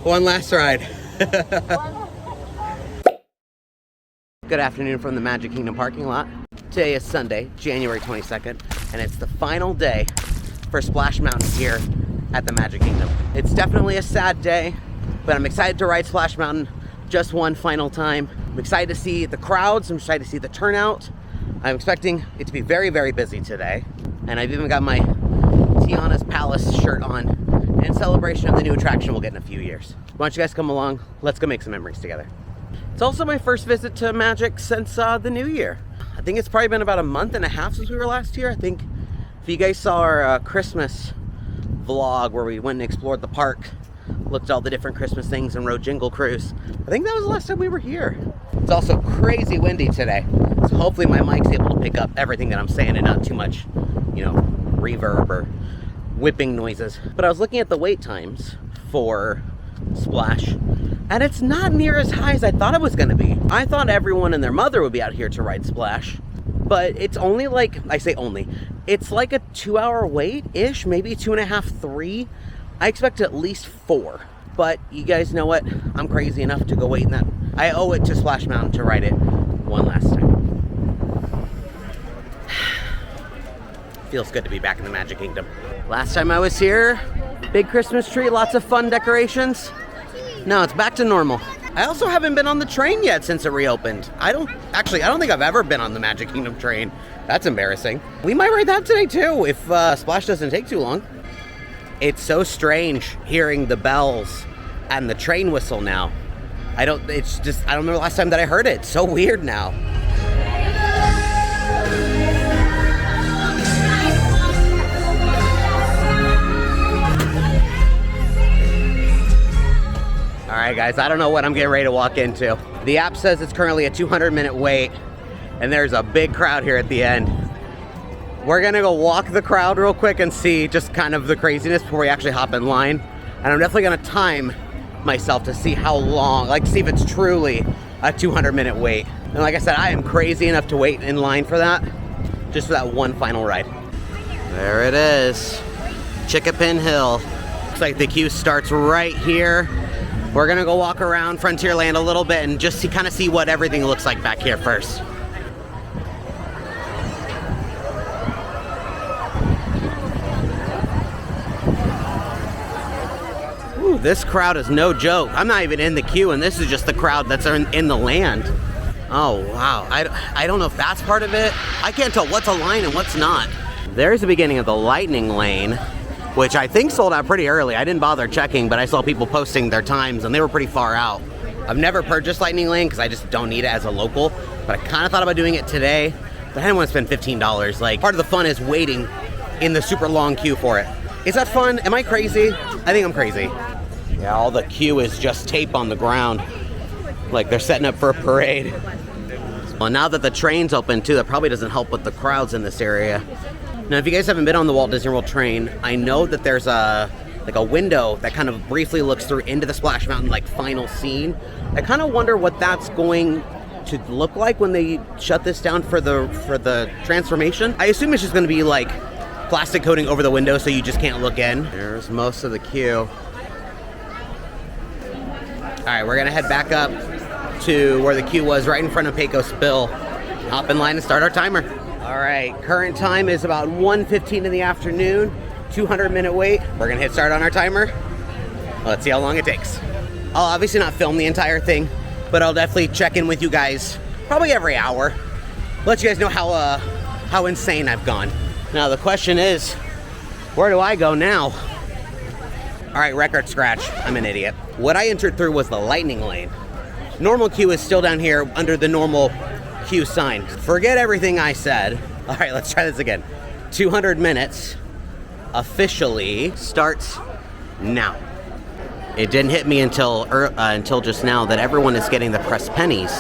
One last ride. Good afternoon from the Magic Kingdom parking lot. Today is Sunday, January 22nd, and it's the final day for Splash Mountain here at the Magic Kingdom. It's definitely a sad day, but I'm excited to ride Splash Mountain just one final time. I'm excited to see the crowds, I'm excited to see the turnout. I'm expecting it to be very, very busy today. And I've even got my Tiana's Palace shirt on in celebration of the new attraction we'll get in a few years. Why don't you guys come along? Let's go make some memories together. It's also my first visit to Magic since the new year. I think it's probably been about a month and a half since we were last here. I think if you guys saw our Christmas vlog where we went and explored the park, looked at all the different Christmas things and rode Jingle Cruise, I think that was the last time we were here. It's also crazy windy today, so hopefully my mic's able to pick up everything that I'm saying and not too much, you know, reverb or whipping noises. But I was looking at the wait times for Splash, and it's not near as high as I thought it was gonna be. I thought everyone and their mother would be out here to ride Splash, but it's only like, I say only, it's like a 2-hour wait-ish, maybe 2.5, 3. I expect at least 4, but you guys know what? I'm crazy enough to go wait in that. I owe it to Splash Mountain to ride it one last time. Feels good to be back in the Magic Kingdom. Last time I was here, big Christmas tree, lots of fun decorations. No, it's back to normal. I also haven't been on the train yet since it reopened. I don't think I've ever been on the Magic Kingdom train. That's embarrassing. We might ride that today too, if Splash doesn't take too long. It's so strange hearing the bells and the train whistle now. I don't remember the last time that I heard it. It's so weird now. All right, guys, I don't know what I'm getting ready to walk into. The app says it's currently a 200-minute wait, and there's a big crowd here at the end. We're gonna go walk the crowd real quick and see just kind of the craziness before we actually hop in line. And I'm definitely gonna time myself to see how long, like see if it's truly a 200-minute wait. And like I said, I am crazy enough to wait in line for that, just for that one final ride. There it is, Chickapin Hill. Looks like the queue starts right here. We're gonna go walk around Frontierland a little bit and just kind of see what everything looks like back here first. Ooh, this crowd is no joke. I'm not even in the queue, and this is just the crowd that's in the land. Oh, wow. I don't know if that's part of it. I can't tell what's a line and what's not. There's the beginning of the Lightning Lane, which I think sold out pretty early. I didn't bother checking, but I saw people posting their times, and they were pretty far out. I've never purchased Lightning Lane because I just don't need it as a local, but I kind of thought about doing it today, but I didn't want to spend $15. Like, part of the fun is waiting in the super long queue for it. Is that fun? Am I crazy? I think I'm crazy. Yeah, all the queue is just tape on the ground, like they're setting up for a parade. Well, now that the train's open too, that probably doesn't help with the crowds in this area. Now, if you guys haven't been on the Walt Disney World train, I know that there's a window that kind of briefly looks through into the Splash Mountain like final scene. I kind of wonder what that's going to look like when they shut this down for the transformation. I assume it's just going to be like plastic coating over the window so you just can't look in. There's most of the queue. All right, we're gonna head back up to where the queue was, right in front of Pecos Bill. Hop in line and start our timer. All right, current time is about 1:15 in the afternoon, 200-minute wait. We're gonna hit start on our timer. Let's see how long it takes. I'll obviously not film the entire thing, but I'll definitely check in with you guys probably every hour. Let you guys know how insane I've gone. Now the question is, where do I go now? All right, record scratch. I'm an idiot. What I entered through was the Lightning Lane. Normal queue is still down here under the normal queue sign. Forget everything I said. All right, let's try this again. 200 minutes officially starts now. It didn't hit me until just now that everyone is getting the pressed pennies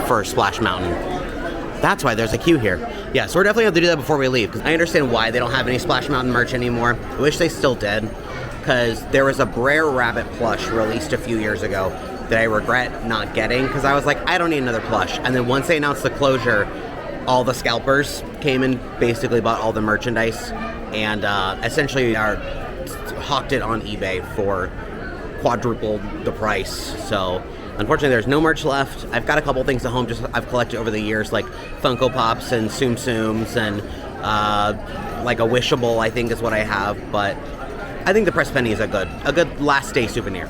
for Splash Mountain. That's why there's a queue here. Yeah, so we're definitely going to do that before we leave, because I understand why they don't have any Splash Mountain merch anymore. I wish they still did, because there was a Br'er rabbit plush released a few years ago that I regret not getting, because I was like, I don't need another plush. And then once they announced the closure, all the scalpers came and basically bought all the merchandise and essentially hawked it on eBay for quadrupled the price. So unfortunately, there's no merch left. I've got a couple things at home just I've collected over the years, like Funko Pops and Tsum Tsums and like a Wishable, I think is what I have. But I think the pressed penny is a good last day souvenir.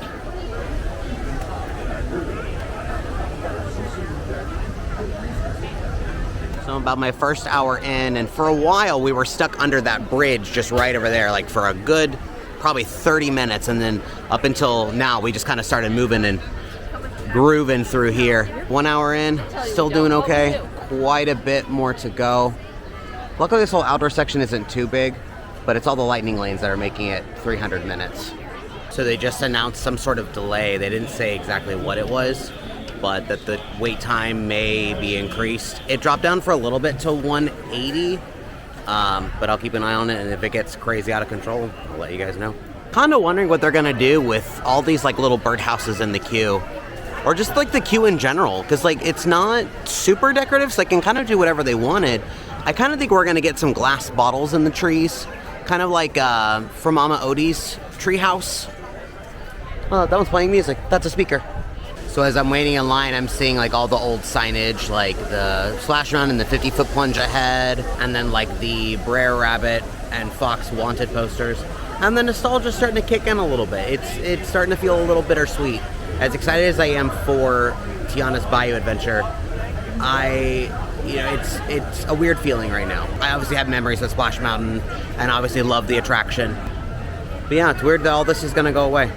So about my first hour in, and for a while we were stuck under that bridge just right over there, like for a good probably 30 minutes, and then up until now we just kind of started moving and grooving through here. 1 hour in, still doing okay. Quite a bit more to go. Luckily this whole outdoor section isn't too big, but it's all the lightning lanes that are making it 300 minutes. So they just announced some sort of delay. They didn't say exactly what it was, but that the wait time may be increased. It dropped down for a little bit to 180, but I'll keep an eye on it, and if it gets crazy out of control, I'll let you guys know. Kind of wondering what they're gonna do with all these like little birdhouses in the queue, or just like the queue in general, because like it's not super decorative, so they can kind of do whatever they wanted. I kind of think we're gonna get some glass bottles in the trees, kind of like from Mama Odie's treehouse. Oh, that one's playing music. That's a speaker. So as I'm waiting in line, I'm seeing like all the old signage, like the Splash Run and the 50-foot plunge ahead, and then like the Br'er Rabbit and Fox Wanted posters. And the nostalgia's starting to kick in a little bit. It's starting to feel a little bittersweet. As excited as I am for Tiana's Bayou adventure, it's a weird feeling right now. I obviously have memories of Splash Mountain and obviously love the attraction. But yeah, it's weird that all this is gonna go away.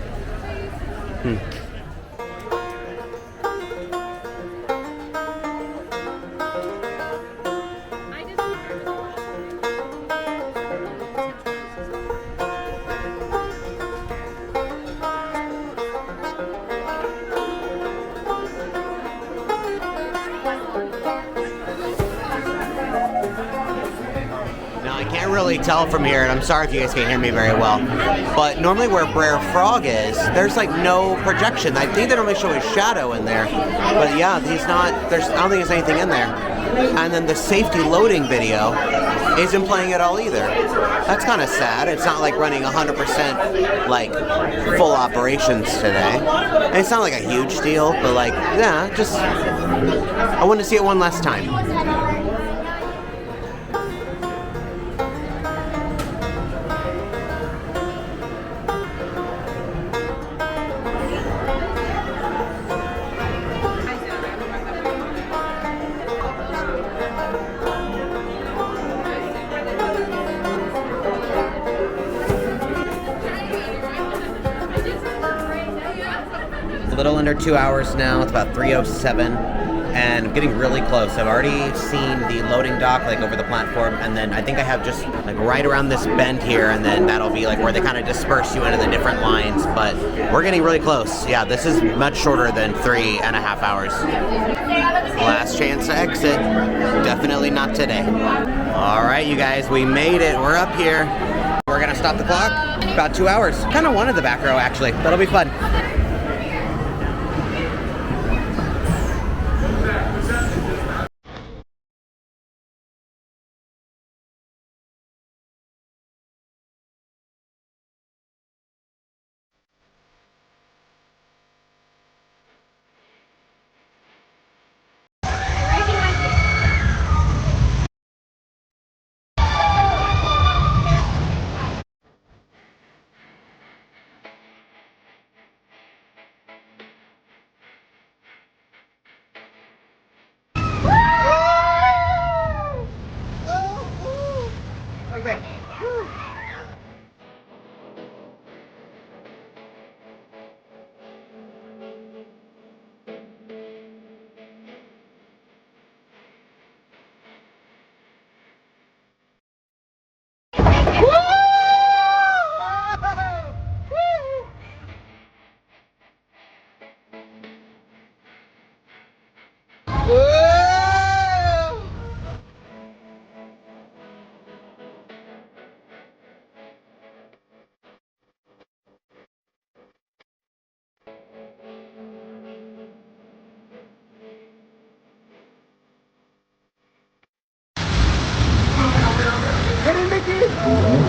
Really tell from here, and I'm sorry if you guys can't hear me very well, but normally where Br'er Frog is, there's like no projection. I think they normally show his shadow in there, but yeah, he's not, I don't think there's anything in there. And then the safety loading video isn't playing at all either. That's kind of sad. It's not like running 100% like full operations today. And it's not like a huge deal, but like, yeah, just, I want to see it one last time. A little under 2 hours now. It's about 3:07, and I'm getting really close. I've already seen the loading dock like over the platform, and then I think I have just like right around this bend here, and then that'll be like where they kind of disperse you into the different lines. But we're getting really close. Yeah, this is much shorter than 3.5 hours. Last chance to exit. Definitely not today. All right, you guys, we made it. We're up here. We're gonna stop the clock. About 2 hours. Kind of wanted the back row actually. That'll be fun.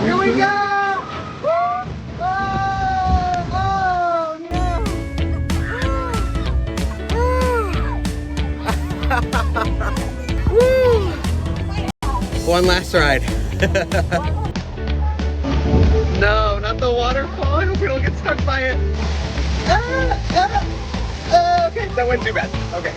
Here we go! Oh, oh, one last ride. No, not the waterfall. I hope we don't get stuck by it. Okay, that wasn't too bad. Okay.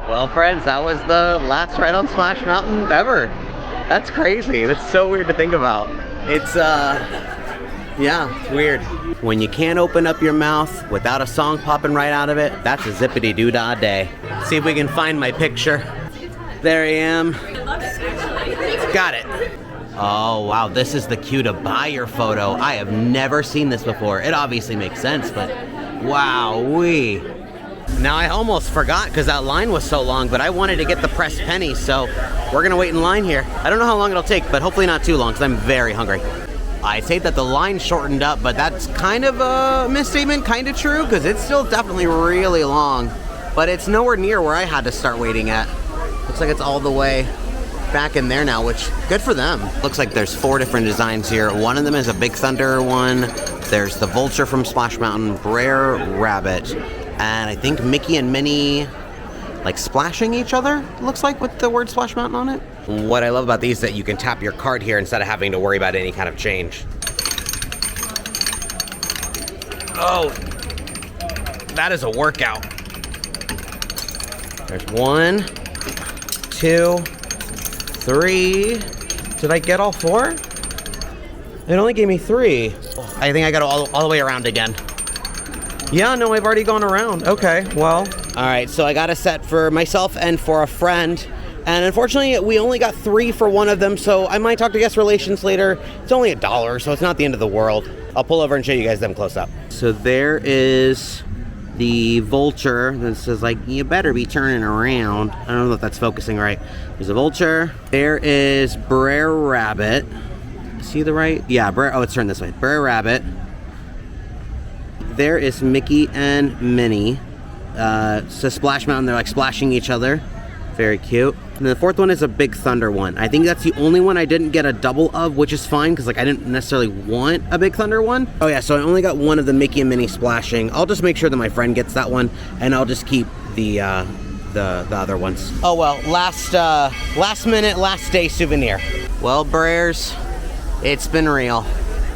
Well, friends, that was the last ride on Splash Mountain ever. That's crazy. That's so weird to think about. It's, yeah, it's weird. When you can't open up your mouth without a song popping right out of it, that's a zippity-doo-dah day. See if we can find my picture. There I am. Got it. Oh, wow, this is the cue to buy your photo. I have never seen this before. It obviously makes sense, but wow-wee. Now, I almost forgot because that line was so long, but I wanted to get the pressed penny, so we're gonna wait in line here. I don't know how long it'll take, but hopefully not too long because I'm very hungry. I'd say that the line shortened up, but that's kind of a misstatement, kind of true, because it's still definitely really long, but it's nowhere near where I had to start waiting at. Looks like it's all the way back in there now, which, good for them. Looks like there's 4 different designs here. One of them is a Big Thunder one. There's the Vulture from Splash Mountain, Br'er Rabbit, and I think Mickey and Minnie like splashing each other, looks like, with the word Splash Mountain on it. What I love about these is that you can tap your card here instead of having to worry about any kind of change. Oh, that is a workout. There's 1, 2, 3. Did I get all 4? It only gave me 3. I think I got all the way around again. Yeah, no, I've already gone around. Okay, well. All right, so I got a set for myself and for a friend. And unfortunately, we only got 3 for one of them, so I might talk to guest relations later. It's only $1, so it's not the end of the world. I'll pull over and show you guys them close up. So there is the Vulture that says, like, you better be turning around. I don't know if that's focusing right. There's a Vulture. There is Br'er Rabbit. See the right? Yeah, Br'er. Oh, it's turned this way. Br'er Rabbit. There is Mickey and Minnie. So Splash Mountain, they're like splashing each other. Very cute. And then the 4th one is a Big Thunder one. I think that's the only one I didn't get a double of, which is fine because like I didn't necessarily want a Big Thunder one. Oh yeah, so I only got one of the Mickey and Minnie splashing. I'll just make sure that my friend gets that one, and I'll just keep the other ones. Oh well, last minute, last day souvenir. Well, Br'ers, it's been real.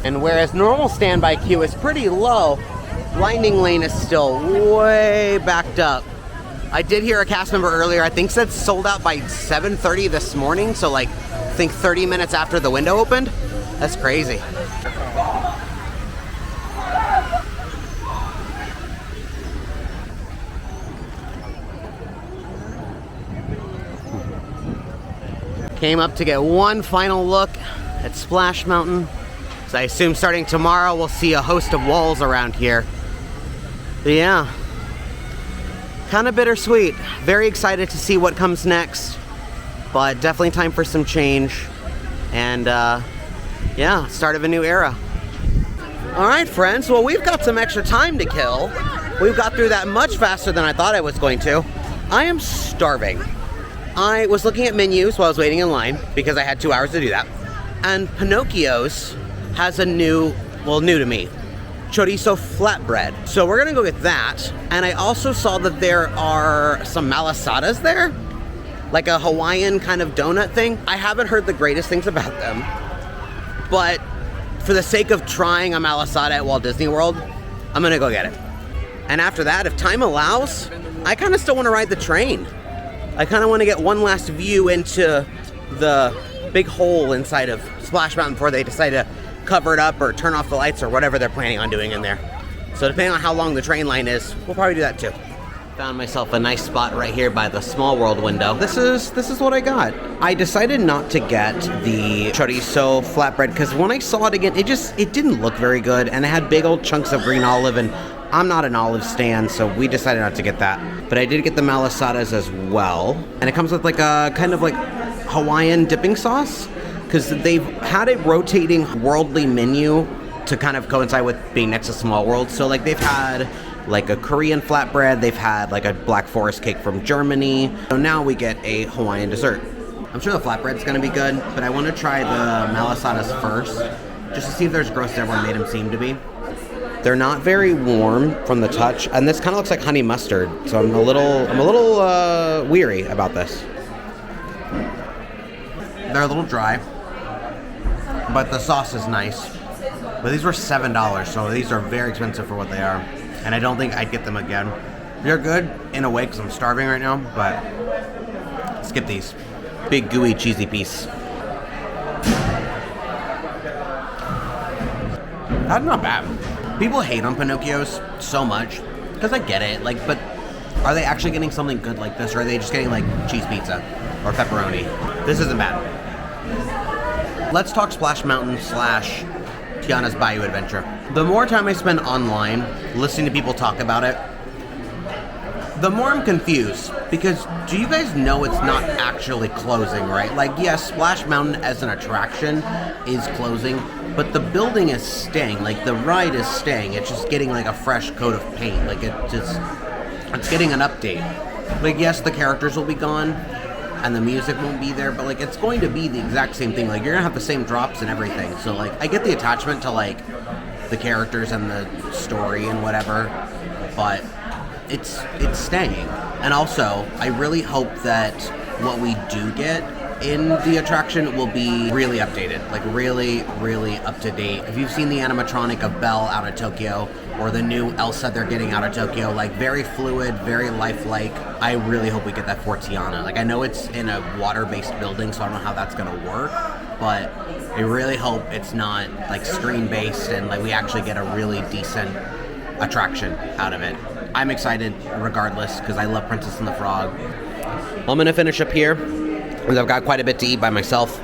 And whereas normal standby queue is pretty low, Lightning Lane is still way backed up. I did hear a cast member earlier, I think said sold out by 7:30 this morning, so like, I think 30 minutes after the window opened. That's crazy. Came up to get one final look at Splash Mountain. So I assume starting tomorrow we'll see a host of walls around here. But yeah, kind of bittersweet. Very excited to see what comes next, but definitely time for some change. And yeah, start of a new era. All right, friends, well, we've got some extra time to kill. We've got through that much faster than I thought I was going to. I am starving. I was looking at menus while I was waiting in line because I had 2 hours to do that. And Pinocchio's has a new to me, chorizo flatbread. So we're gonna go get that. And I also saw that there are some malasadas there, like a Hawaiian kind of donut thing. I haven't heard the greatest things about them, but for the sake of trying a malasada at Walt Disney World, I'm gonna go get it. And after that, if time allows, I kind of still wanna ride the train. I kind of want to get one last view into the big hole inside of Splash Mountain before they decide to cover it up or turn off the lights or whatever they're planning on doing in there. So depending on how long the train line is, we'll probably do that too. Found myself a nice spot right here by the Small World window. This is what I got. I decided not to get the chorizo flatbread because when I saw it again, it didn't look very good, and it had big old chunks of green olive, and I'm not an olive stan, so we decided not to get that. But I did get the malasadas as well, and it comes with like a kind of like Hawaiian dipping sauce, because they've had a rotating worldly menu to kind of coincide with being next to Small World. So like they've had like a Korean flatbread, they've had like a Black Forest cake from Germany. So now we get a Hawaiian dessert. I'm sure the flatbread's gonna be good, but I want to try the malasadas first, just to see if they're as gross as everyone made them seem to be. They're not very warm from the touch, and this kind of looks like honey mustard, so I'm a little weary about this. They're a little dry, but the sauce is nice. But these were $7, so these are very expensive for what they are, and I don't think I'd get them again. They're good in a way because I'm starving right now, but skip these. Big gooey cheesy piece. That's not bad. People hate on Pinocchios so much because I get it. Like, but are they actually getting something good like this, or are they just getting like cheese pizza or pepperoni? This isn't bad. Let's talk Splash Mountain / Tiana's Bayou Adventure. The more time I spend online listening to people talk about it, the more I'm confused, because do you guys know it's not actually closing, right? Like, yes, Splash Mountain as an attraction is closing, but the building is staying. Like, the ride is staying. It's just getting like a fresh coat of paint. Like, it's getting an update. Like, yes, the characters will be gone and the music won't be there, but like, it's going to be the exact same thing. Like, you're gonna have the same drops and everything. So like, I get the attachment to like the characters and the story and whatever, but it's staying. And also, I really hope that what we do get in the attraction will be really updated, like really, really up to date. If you've seen the animatronic of Belle out of Tokyo, or the new Elsa they're getting out of Tokyo, like very fluid, very lifelike. I really hope we get that for Tiana. Like, I know it's in a water-based building, so I don't know how that's gonna work, but I really hope it's not like screen-based and like we actually get a really decent attraction out of it. I'm excited regardless because I love Princess and the Frog. I'm gonna finish up here because I've got quite a bit to eat by myself,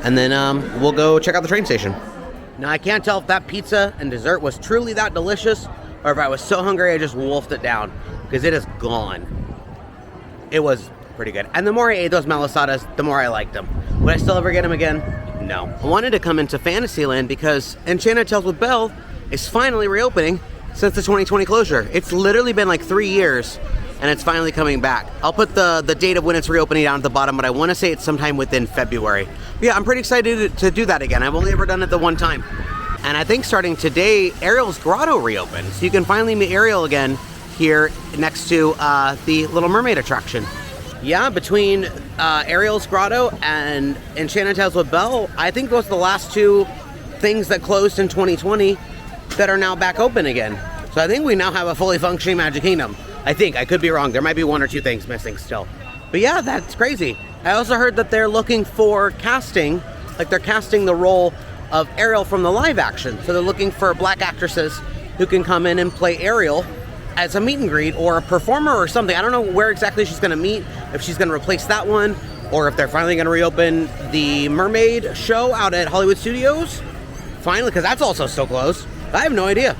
and then we'll go check out the train station. Now I can't tell if that pizza and dessert was truly that delicious or if I was so hungry I just wolfed it down, because it is gone. It was pretty good. And the more I ate those malasadas, the more I liked them. Would I still ever get them again? No. I wanted to come into Fantasyland because Enchanted Tales with Belle is finally reopening since the 2020 closure. It's literally been like 3 years and it's finally coming back. I'll put the date of when it's reopening down at the bottom, but I want to say it's sometime within February. But yeah, I'm pretty excited to do that again. I've only ever done it the one time. And I think starting today, Ariel's Grotto reopened. So you can finally meet Ariel again here next to the Little Mermaid attraction. Yeah, between Ariel's Grotto and Enchanted Tales with Belle, I think those are the last two things that closed in 2020 that are now back open again. So I think we now have a fully functioning Magic Kingdom. I think. I could be wrong. There might be one or two things missing still. But yeah, that's crazy. I also heard that they're looking for casting, like they're casting the role of Ariel from the live action. So they're looking for black actresses who can come in and play Ariel as a meet and greet or a performer or something. I don't know where exactly she's going to meet, if she's going to replace that one, or if they're finally going to reopen the Mermaid show out at Hollywood Studios. Finally, because that's also still closed. I have no idea.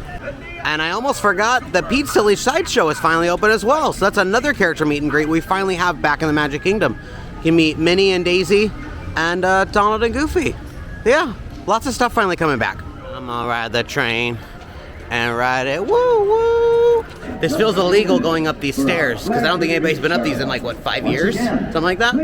And I almost forgot the Pete Silly Sideshow is finally open as well. So that's another character meet and greet we finally have back in the Magic Kingdom. You can meet Minnie and Daisy and Donald and Goofy. Yeah, lots of stuff finally coming back. I'm gonna ride the train and ride it, woo woo. This feels illegal going up these stairs because I don't think anybody's been up these in like, what, 5 years? Something like that?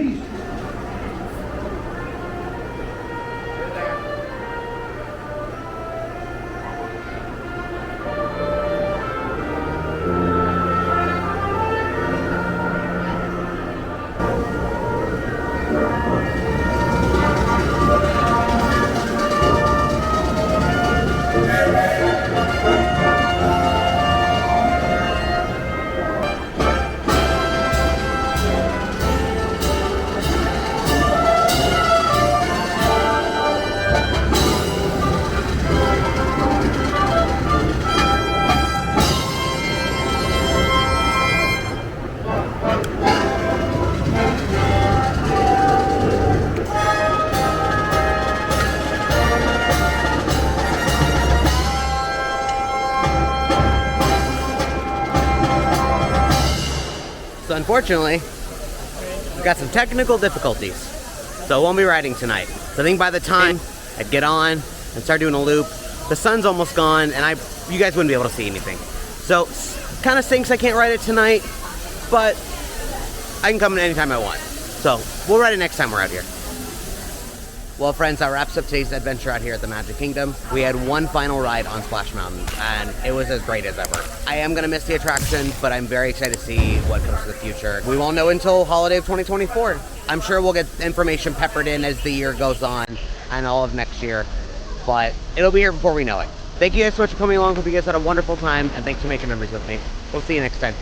So unfortunately, we've got some technical difficulties, so I won't be riding tonight. So I think by the time I'd get on and start doing a loop, The sun's almost gone, and you guys wouldn't be able to see anything. So, kind of stinks I can't ride it tonight, but I can come in anytime I want. So, we'll ride it next time we're out here. Well, friends, that wraps up today's adventure out here at the Magic Kingdom. We had one final ride on Splash Mountain, and it was as great as ever. I am going to miss the attraction, but I'm very excited to see what comes to the future. We won't know until holiday of 2024. I'm sure we'll get information peppered in as the year goes on and all of next year, but it'll be here before we know it. Thank you guys so much for coming along. Hope you guys had a wonderful time, and thanks for making memories with me. We'll see you next time.